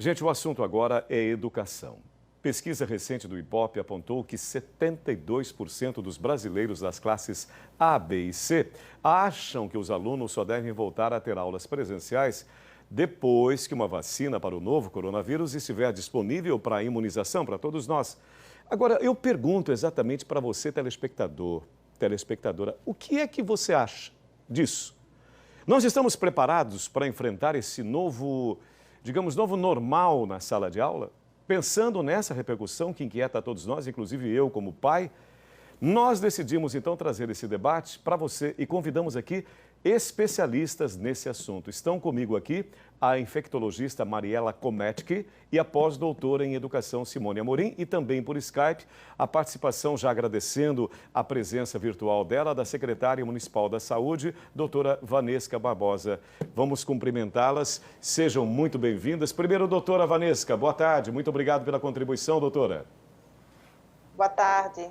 Gente, o assunto agora é educação. Pesquisa recente do IBOPE apontou que 72% dos brasileiros das classes A, B e C acham que os alunos só devem voltar a ter aulas presenciais depois que uma vacina para o novo coronavírus estiver disponível para a imunização para todos nós. Agora, eu pergunto exatamente para você, telespectador, telespectadora, o que é que você acha disso? Nós estamos preparados para enfrentar esse novo, digamos, novo normal na sala de aula? Pensando nessa repercussão que inquieta a todos nós, inclusive eu como pai, nós decidimos então trazer esse debate para você e convidamos aqui especialistas nesse assunto. Estão comigo aqui a infectologista Mariela Kometky e a pós-doutora em educação Simone Amorim e também por Skype a participação, já agradecendo a presença virtual dela, da secretária municipal da Saúde, doutora Vanesca Barbosa. Vamos cumprimentá-las, sejam muito bem-vindas. Primeiro, doutora Vanesca, boa tarde, muito obrigado pela contribuição, doutora. Boa tarde.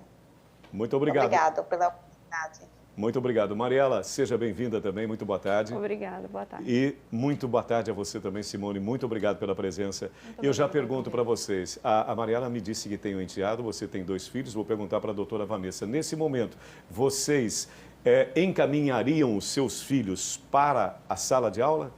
Muito obrigado. Obrigado pela oportunidade. Muito obrigado. Mariela, seja bem-vinda também, muito boa tarde. Obrigada, boa tarde. E muito boa tarde a você também, Simone, muito obrigado pela presença. Eu já pergunto para vocês, a Mariela me disse que tem um enteado, você tem 2 filhos, vou perguntar para a doutora Vanessa, nesse momento, vocês encaminhariam os seus filhos para a sala de aula?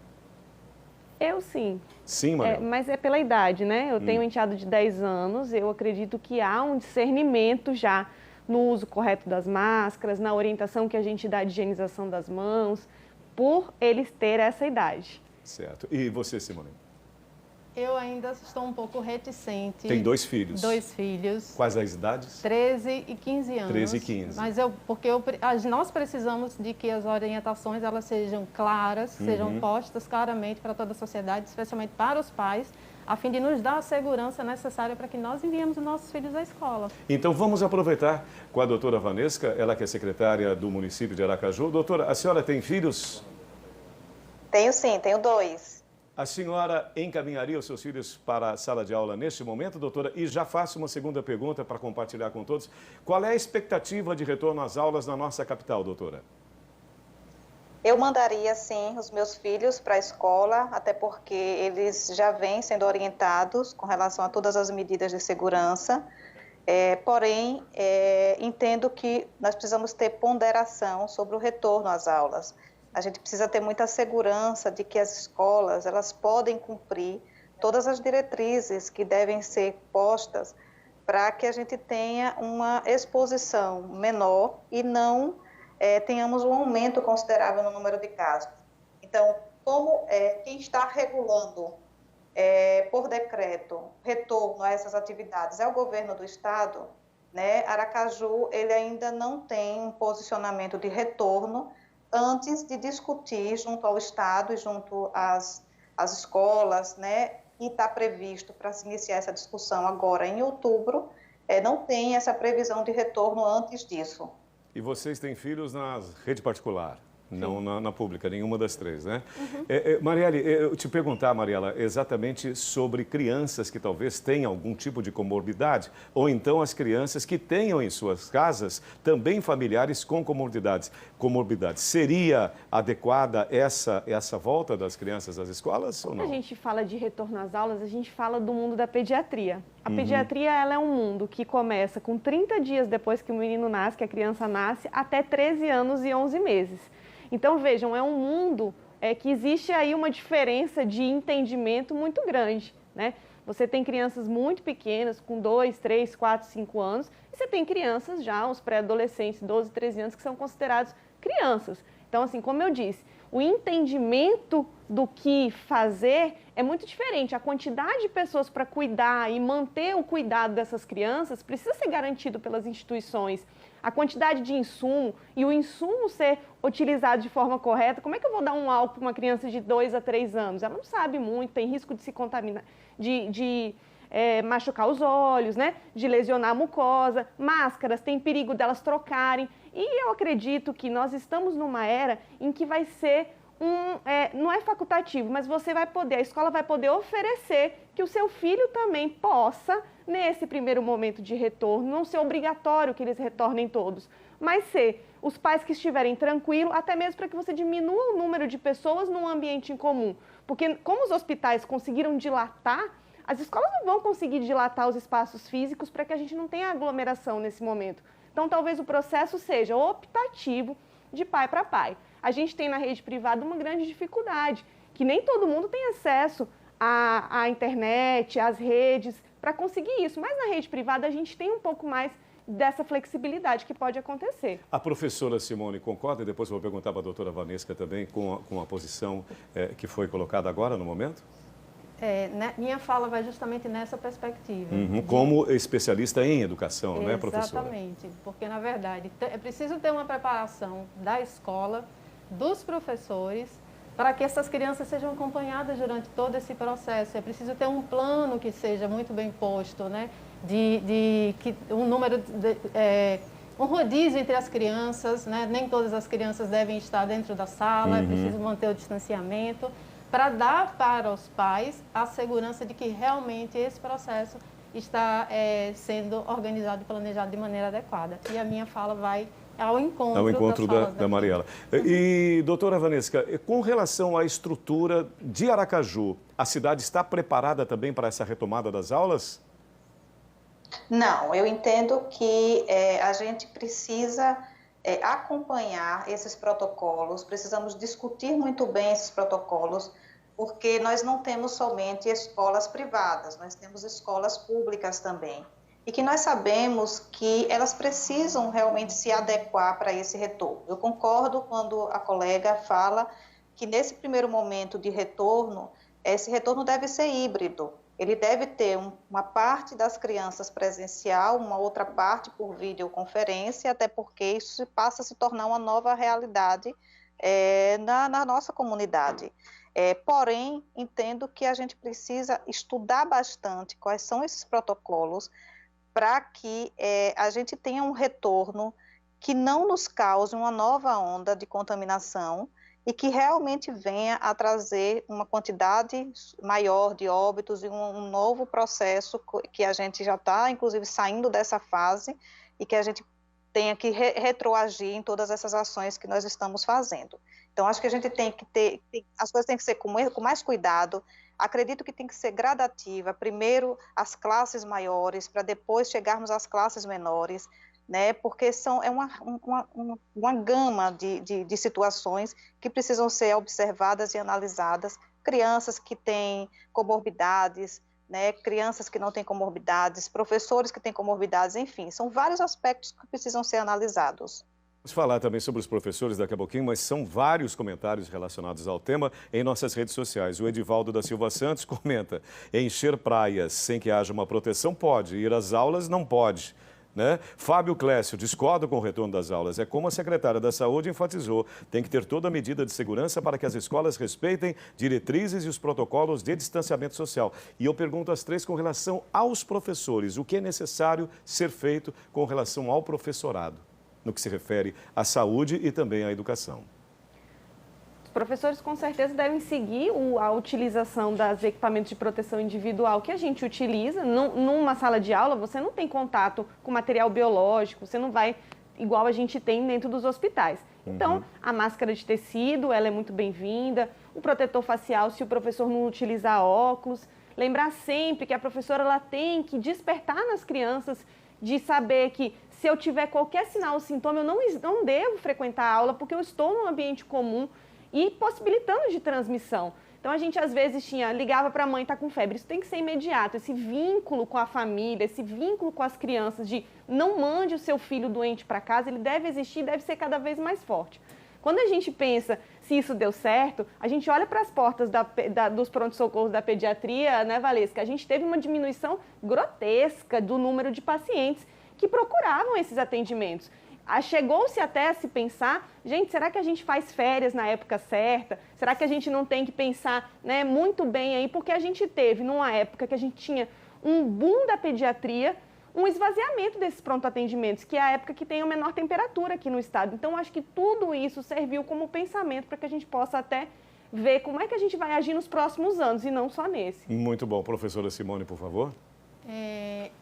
Eu sim. Sim, Mariela. Mas é pela idade, né? Eu tenho um enteado de 10 anos, eu acredito que há um discernimento já no uso correto das máscaras, na orientação que a gente dá de higienização das mãos, por eles terem essa idade. Certo. E você, Simone? Eu ainda estou um pouco reticente. Tem 2 filhos? 2 filhos. Quais as idades? 13 e 15 anos. 13 e 15. Mas nós precisamos de que as orientações elas sejam claras, sejam postas claramente para toda a sociedade, especialmente para os pais, a fim de nos dar a segurança necessária para que nós enviemos os nossos filhos à escola. Então, vamos aproveitar com a doutora Vanesca, ela que é secretária do município de Aracaju. Doutora, a senhora tem filhos? Tenho sim, tenho 2. A senhora encaminharia os seus filhos para a sala de aula neste momento, doutora? E já faço uma segunda pergunta para compartilhar com todos. Qual é a expectativa de retorno às aulas na nossa capital, doutora? Eu mandaria, sim, os meus filhos para a escola, até porque eles já vêm sendo orientados com relação a todas as medidas de segurança. Porém, entendo que nós precisamos ter ponderação sobre o retorno às aulas. A gente precisa ter muita segurança de que as escolas elas podem cumprir todas as diretrizes que devem ser postas para que a gente tenha uma exposição menor e não tenhamos um aumento considerável no número de casos. Então, como quem está regulando por decreto retorno a essas atividades é o governo do estado, né? Aracaju ele ainda não tem um posicionamento de retorno antes de discutir junto ao estado e junto às escolas, né? E está previsto para se iniciar essa discussão agora em outubro, não tem essa previsão de retorno antes disso. E vocês têm filhos na rede particular, não na pública, nenhuma das 3, né? Marielle, eu te perguntar, Mariela, exatamente sobre crianças que talvez tenham algum tipo de comorbidade, ou então as crianças que tenham em suas casas também familiares com comorbidades. Seria adequada essa volta das crianças às escolas ou não? Quando a gente fala de retorno às aulas, a gente fala do mundo da pediatria. A pediatria ela é um mundo que começa com 30 dias depois que o menino nasce, que a criança nasce, até 13 anos e 11 meses. Então, vejam, é um mundo que existe aí uma diferença de entendimento muito grande, né? Você tem crianças muito pequenas, com 2, 3, 4, 5 anos, e você tem crianças já, os pré-adolescentes, 12, 13 anos, que são considerados crianças. Então, assim, como eu disse, o entendimento do que fazer é muito diferente. A quantidade de pessoas para cuidar e manter o cuidado dessas crianças precisa ser garantido pelas instituições. A quantidade de insumo e o insumo ser utilizado de forma correta. Como é que eu vou dar um álcool para uma criança de 2 a 3 anos? Ela não sabe muito, tem risco de se contaminar, de machucar os olhos, né? De lesionar a mucosa. Máscaras, tem perigo delas trocarem. E eu acredito que nós estamos numa era em que vai ser não é facultativo, mas a escola vai poder oferecer que o seu filho também possa, nesse primeiro momento de retorno, não ser obrigatório que eles retornem todos, mas ser os pais que estiverem tranquilos, até mesmo para que você diminua o número de pessoas num ambiente em comum. Porque como os hospitais conseguiram dilatar as escolas não vão conseguir dilatar os espaços físicos para que a gente não tenha aglomeração nesse momento. Então, talvez o processo seja optativo de pai para pai. A gente tem na rede privada uma grande dificuldade, que nem todo mundo tem acesso à internet, às redes, para conseguir isso. Mas na rede privada a gente tem um pouco mais dessa flexibilidade que pode acontecer. A professora Simone concorda? E depois eu vou perguntar para a doutora Vanesca também com a posição que foi colocada agora no momento? Minha fala vai justamente nessa perspectiva. Como especialista em educação, né, professora? Exatamente, porque na verdade é preciso ter uma preparação da escola, dos professores, para que essas crianças sejam acompanhadas durante todo esse processo. É preciso ter um plano que seja muito bem posto, né? Que um número, um rodízio entre as crianças, né? Nem todas as crianças devem estar dentro da sala, é preciso manter o distanciamento, para dar para os pais a segurança de que realmente esse processo está sendo organizado e planejado de maneira adequada. E a minha fala vai ao encontro da Mariela. E, doutora Vanesca, com relação à estrutura de Aracaju, a cidade está preparada também para essa retomada das aulas? Não, eu entendo que a gente precisa acompanhar esses protocolos, precisamos discutir muito bem esses protocolos, porque nós não temos somente escolas privadas, nós temos escolas públicas também. E que nós sabemos que elas precisam realmente se adequar para esse retorno. Eu concordo quando a colega fala que nesse primeiro momento de retorno, esse retorno deve ser híbrido. Ele deve ter uma parte das crianças presencial, uma outra parte por videoconferência, até porque isso passa a se tornar uma nova realidade na nossa comunidade. Porém, entendo que a gente precisa estudar bastante quais são esses protocolos para que a gente tenha um retorno que não nos cause uma nova onda de contaminação e que realmente venha a trazer uma quantidade maior de óbitos e um novo processo que a gente já está, inclusive, saindo dessa fase e que a gente tenha que retroagir em todas essas ações que nós estamos fazendo. Então, acho que a gente tem que as coisas têm que ser com mais cuidado. Acredito que tem que ser gradativa, primeiro as classes maiores, para depois chegarmos às classes menores, né? Porque é uma gama de situações que precisam ser observadas e analisadas. Crianças que têm comorbidades, né? Crianças que não têm comorbidades, professores que têm comorbidades, enfim, são vários aspectos que precisam ser analisados. Vamos falar também sobre os professores daqui a pouquinho, mas são vários comentários relacionados ao tema em nossas redes sociais. O Edivaldo da Silva Santos comenta: encher praias sem que haja uma proteção pode, ir às aulas não pode. Né? Fábio Clécio, discordo com o retorno das aulas. É como a secretária da Saúde enfatizou, tem que ter toda a medida de segurança para que as escolas respeitem diretrizes e os protocolos de distanciamento social. E eu pergunto às três com relação aos professores, o que é necessário ser feito com relação ao professorado, no que se refere à saúde e também à educação. Os professores com certeza devem seguir a utilização dos equipamentos de proteção individual que a gente utiliza. Numa sala de aula você não tem contato com material biológico, você não vai igual a gente tem dentro dos hospitais. Então, a máscara de tecido, ela é muito bem-vinda, o protetor facial se o professor não utilizar óculos. Lembrar sempre que a professora ela tem que despertar nas crianças de saber que se eu tiver qualquer sinal ou sintoma, eu não devo frequentar a aula porque eu estou num ambiente comum e possibilitando de transmissão. Então, a gente, às vezes, ligava para a mãe, está com febre. Isso tem que ser imediato. Esse vínculo com a família, esse vínculo com as crianças de não mande o seu filho doente para casa, ele deve existir, deve ser cada vez mais forte. Quando a gente pensa se isso deu certo, a gente olha para as portas dos pronto-socorros da pediatria, né, Valesca? A gente teve uma diminuição grotesca do número de pacientes que procuravam esses atendimentos. Chegou-se até a se pensar, gente, será que a gente faz férias na época certa? Será que a gente não tem que pensar, né, muito bem aí? Porque a gente teve, numa época que a gente tinha um boom da pediatria, um esvaziamento desses pronto-atendimentos, que é a época que tem a menor temperatura aqui no estado. Então, acho que tudo isso serviu como pensamento para que a gente possa até ver como é que a gente vai agir nos próximos anos e não só nesse. Muito bom. Professora Simone, por favor.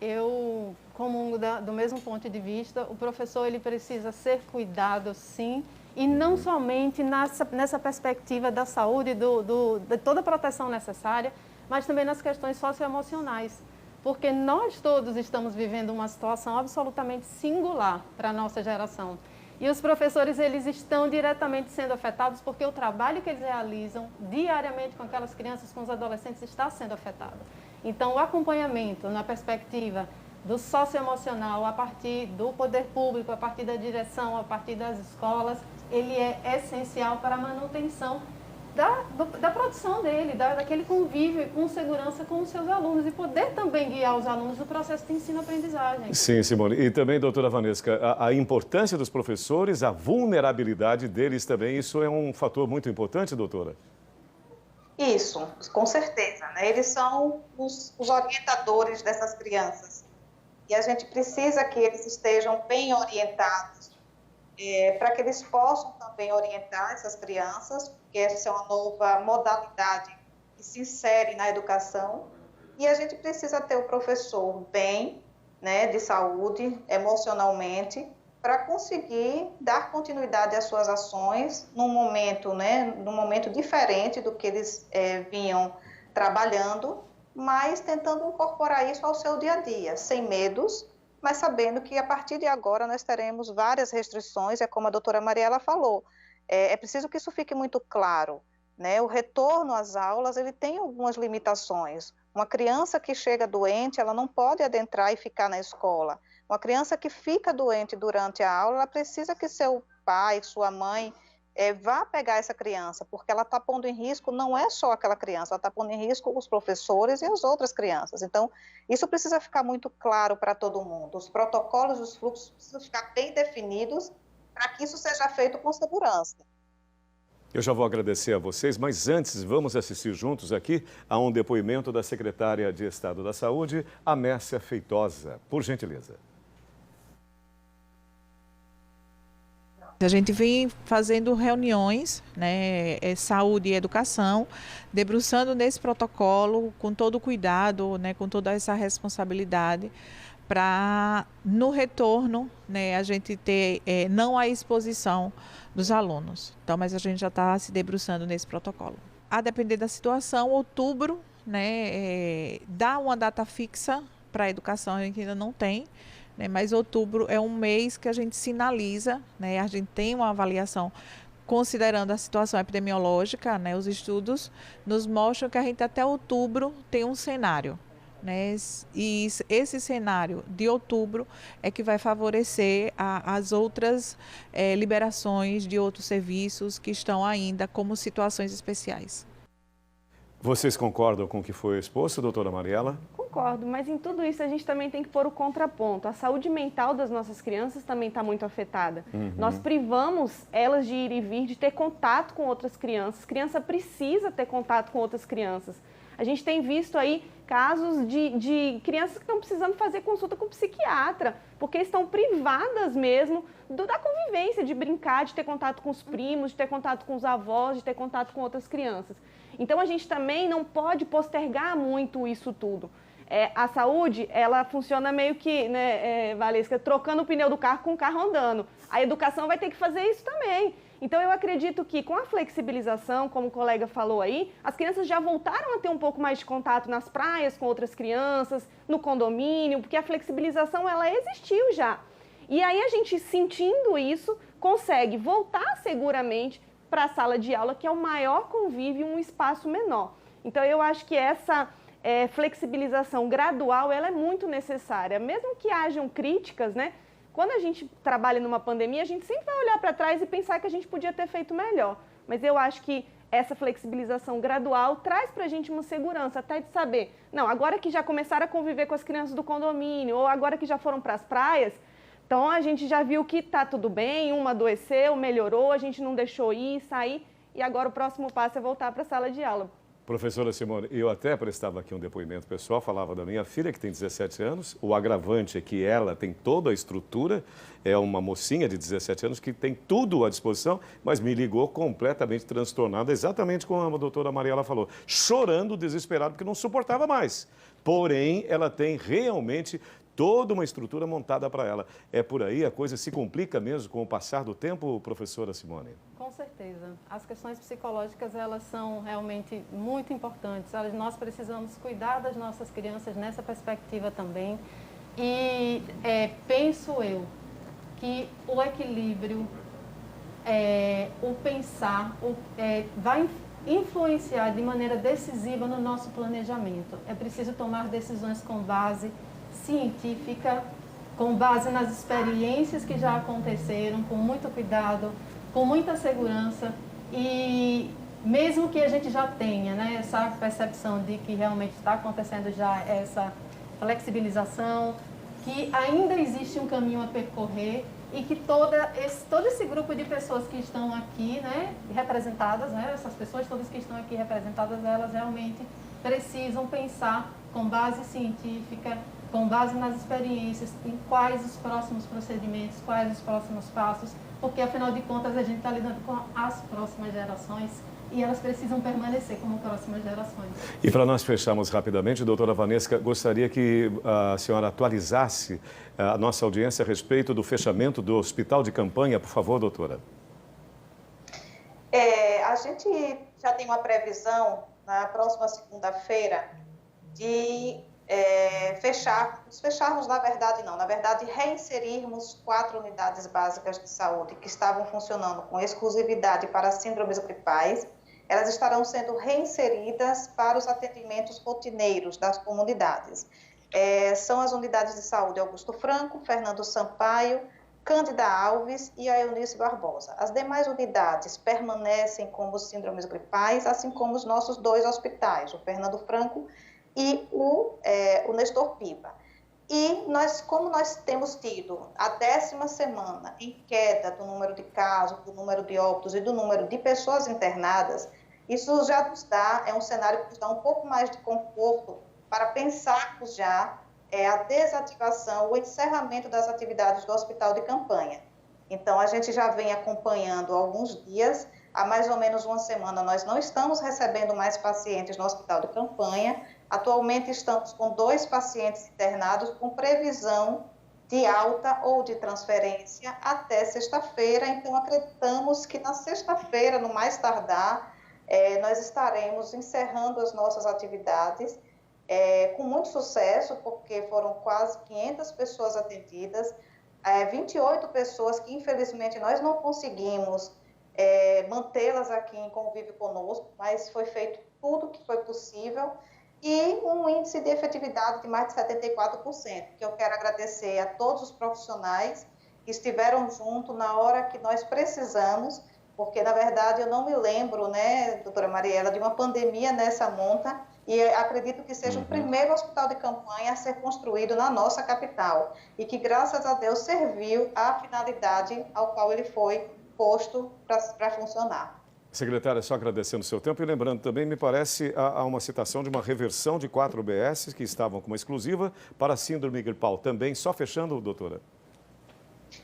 Eu comungo do mesmo ponto de vista. O professor ele precisa ser cuidado, sim, e não somente nessa perspectiva da saúde, de toda a proteção necessária, mas também nas questões socioemocionais, porque nós todos estamos vivendo uma situação absolutamente singular para a nossa geração. E os professores, eles estão diretamente sendo afetados porque o trabalho que eles realizam diariamente com aquelas crianças, com os adolescentes, está sendo afetado. Então, o acompanhamento na perspectiva do socioemocional, a partir do poder público, a partir da direção, a partir das escolas, ele é essencial para a manutenção da produção dele, daquele convívio com segurança com os seus alunos e poder também guiar os alunos no processo de ensino-aprendizagem. Sim, Simone. E também, doutora Vanesca, a importância dos professores, a vulnerabilidade deles também, isso é um fator muito importante, doutora? Isso, com certeza, né? Eles são os orientadores dessas crianças. E a gente precisa que eles estejam bem orientados, para que eles possam também orientar essas crianças, porque essa é uma nova modalidade que se insere na educação. E a gente precisa ter o professor bem, né, de saúde, emocionalmente, para conseguir dar continuidade às suas ações num momento, né, num momento diferente do que eles vinham trabalhando, mas tentando incorporar isso ao seu dia a dia, sem medos, mas sabendo que a partir de agora nós teremos várias restrições, é como a doutora Mariela falou, é preciso que isso fique muito claro, né? O retorno às aulas, ele tem algumas limitações. Uma criança que chega doente, ela não pode adentrar e ficar na escola. Uma criança que fica doente durante a aula, ela precisa que seu pai, sua mãe, vá pegar essa criança, porque ela está pondo em risco, não é só aquela criança, ela está pondo em risco os professores e as outras crianças. Então, isso precisa ficar muito claro para todo mundo. Os protocolos, os fluxos precisam ficar bem definidos para que isso seja feito com segurança. Eu já vou agradecer a vocês, mas antes vamos assistir juntos aqui a um depoimento da secretária de Estado da Saúde, a Mércia Feitosa. Por gentileza. A gente vem fazendo reuniões, né, saúde e educação, debruçando nesse protocolo com todo o cuidado, né, com toda essa responsabilidade, para no retorno, né, a gente ter não a exposição dos alunos. Então, mas a gente já está se debruçando nesse protocolo. A depender da situação, outubro, né, dá uma data fixa para a educação, a gente ainda não tem. Mas outubro é um mês que a gente sinaliza, né, a gente tem uma avaliação considerando a situação epidemiológica, né, os estudos nos mostram que a gente até outubro tem um cenário, né, e esse cenário de outubro é que vai favorecer as outras liberações de outros serviços que estão ainda como situações especiais. Vocês concordam com o que foi exposto, doutora Mariela? Concordo, mas em tudo isso a gente também tem que pôr o contraponto. A saúde mental das nossas crianças também está muito afetada. Nós privamos elas de ir e vir, de ter contato com outras crianças. Criança precisa ter contato com outras crianças. A gente tem visto aí casos de crianças que estão precisando fazer consulta com o psiquiatra, porque estão privadas mesmo da convivência, de brincar, de ter contato com os primos, de ter contato com os avós, de ter contato com outras crianças. Então, a gente também não pode postergar muito isso tudo. A saúde, ela funciona meio que, né, Valesca, trocando o pneu do carro com o carro andando. A educação vai ter que fazer isso também. Então, eu acredito que com a flexibilização, como o colega falou aí, as crianças já voltaram a ter um pouco mais de contato nas praias com outras crianças, no condomínio, porque a flexibilização, ela existiu já. E aí, a gente, sentindo isso, consegue voltar seguramente para a sala de aula, que é o maior convívio em um espaço menor. Então, eu acho que essa flexibilização gradual, ela é muito necessária. Mesmo que hajam críticas, né? Quando a gente trabalha numa pandemia, a gente sempre vai olhar para trás e pensar que a gente podia ter feito melhor. Mas eu acho que essa flexibilização gradual traz para a gente uma segurança, até de saber, não, agora que já começaram a conviver com as crianças do condomínio, ou agora que já foram para as praias, então, a gente já viu que está tudo bem, uma adoeceu, melhorou, a gente não deixou ir, sair, e agora o próximo passo é voltar para a sala de aula. Professora Simone, eu até prestava aqui um depoimento pessoal, falava da minha filha, que tem 17 anos. O agravante é que ela tem toda a estrutura, é uma mocinha de 17 anos que tem tudo à disposição, mas me ligou completamente transtornada, exatamente como a doutora Mariela falou, chorando, desesperada, porque não suportava mais. Porém, ela tem realmente toda uma estrutura montada para ela. É por aí, a coisa se complica mesmo com o passar do tempo, professora Simone? Com certeza. As questões psicológicas, elas são realmente muito importantes. Nós precisamos cuidar das nossas crianças nessa perspectiva também. E penso eu que o equilíbrio, o pensar, vai influenciar de maneira decisiva no nosso planejamento. É preciso tomar decisões com base científica, com base nas experiências que já aconteceram, com muito cuidado, com muita segurança, e mesmo que a gente já tenha, né, essa percepção de que realmente está acontecendo já essa flexibilização, que ainda existe um caminho a percorrer, e que todo esse grupo de pessoas que estão aqui, né, representadas, né, essas pessoas todas que estão aqui representadas, elas realmente precisam pensar com base científica, com base nas experiências, em quais os próximos procedimentos, quais os próximos passos, porque afinal de contas a gente está lidando com as próximas gerações e elas precisam permanecer como próximas gerações. E para nós fecharmos rapidamente, doutora Vanessa, gostaria que a senhora atualizasse a nossa audiência a respeito do fechamento do hospital de campanha, por favor, doutora. A gente já tem uma previsão na próxima segunda-feira de fecharmos, na verdade, reinserirmos 4 unidades básicas de saúde que estavam funcionando com exclusividade para síndromes gripais. Elas estarão sendo reinseridas para os atendimentos rotineiros das comunidades. São as unidades de saúde Augusto Franco, Fernando Sampaio, Cândida Alves e a Eunice Barbosa. As demais unidades permanecem como síndromes gripais, assim como os nossos 2 hospitais, o Fernando Franco e o Nestor Piva. E como nós temos tido a 10ª semana em queda do número de casos, do número de óbitos e do número de pessoas internadas, isso já nos dá, um cenário que nos dá um pouco mais de conforto para pensarmos já a desativação, o encerramento das atividades do hospital de campanha. Então, a gente já vem acompanhando há alguns dias, há mais ou menos uma semana, nós não estamos recebendo mais pacientes no hospital de campanha. Atualmente estamos com 2 pacientes internados com previsão de alta ou de transferência até sexta-feira. Então, acreditamos que na sexta-feira, no mais tardar, nós estaremos encerrando as nossas atividades com muito sucesso, porque foram quase 500 pessoas atendidas, 28 pessoas que, infelizmente, nós não conseguimos mantê-las aqui em convívio conosco, mas foi feito tudo o que foi possível, e um índice de efetividade de mais de 74%, que eu quero agradecer a todos os profissionais que estiveram junto na hora que nós precisamos, porque, na verdade, eu não me lembro, né, doutora Mariela, de uma pandemia nessa monta, e acredito que seja o primeiro hospital de campanha a ser construído na nossa capital, e que, graças a Deus, serviu à finalidade ao qual ele foi posto para funcionar. Secretária, só agradecendo o seu tempo e lembrando também, me parece, há uma citação de uma reversão de 4 UBS que estavam com uma exclusiva para a síndrome gripal. Também, só fechando, doutora?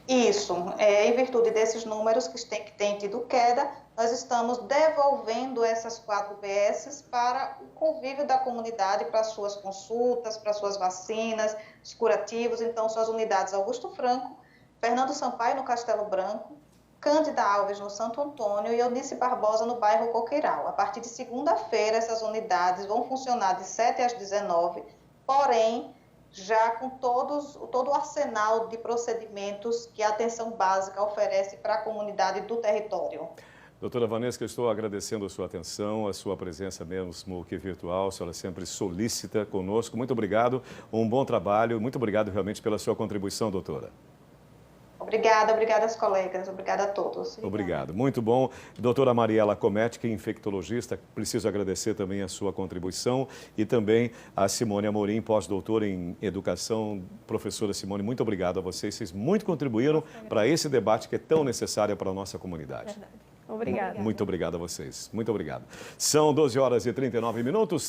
Isso, em virtude desses números que têm tido queda, nós estamos devolvendo essas 4 UBSs para o convívio da comunidade, para as suas consultas, para as suas vacinas, os curativos. Então, são as unidades Augusto Franco, Fernando Sampaio no Castelo Branco, Cândida Alves no Santo Antônio e Eunice Barbosa no bairro Coqueiral. A partir de segunda-feira, essas unidades vão funcionar de 7 às 19, porém, já com todo o arsenal de procedimentos que a atenção básica oferece para a comunidade do território. Doutora Vanessa, eu estou agradecendo a sua atenção, a sua presença mesmo que virtual, a senhora sempre solícita conosco. Muito obrigado, um bom trabalho, muito obrigado realmente pela sua contribuição, doutora. Obrigada aos colegas, obrigada a todos. Obrigado, muito bom. Doutora Mariela Comete, que é infectologista, preciso agradecer também a sua contribuição e também a Simone Amorim, pós-doutora em educação. Professora Simone, muito obrigado a vocês muito contribuíram para esse debate que é tão necessário para a nossa comunidade. Verdade. Obrigada. Muito obrigado a vocês, muito obrigado. São 12 horas e 39 minutos.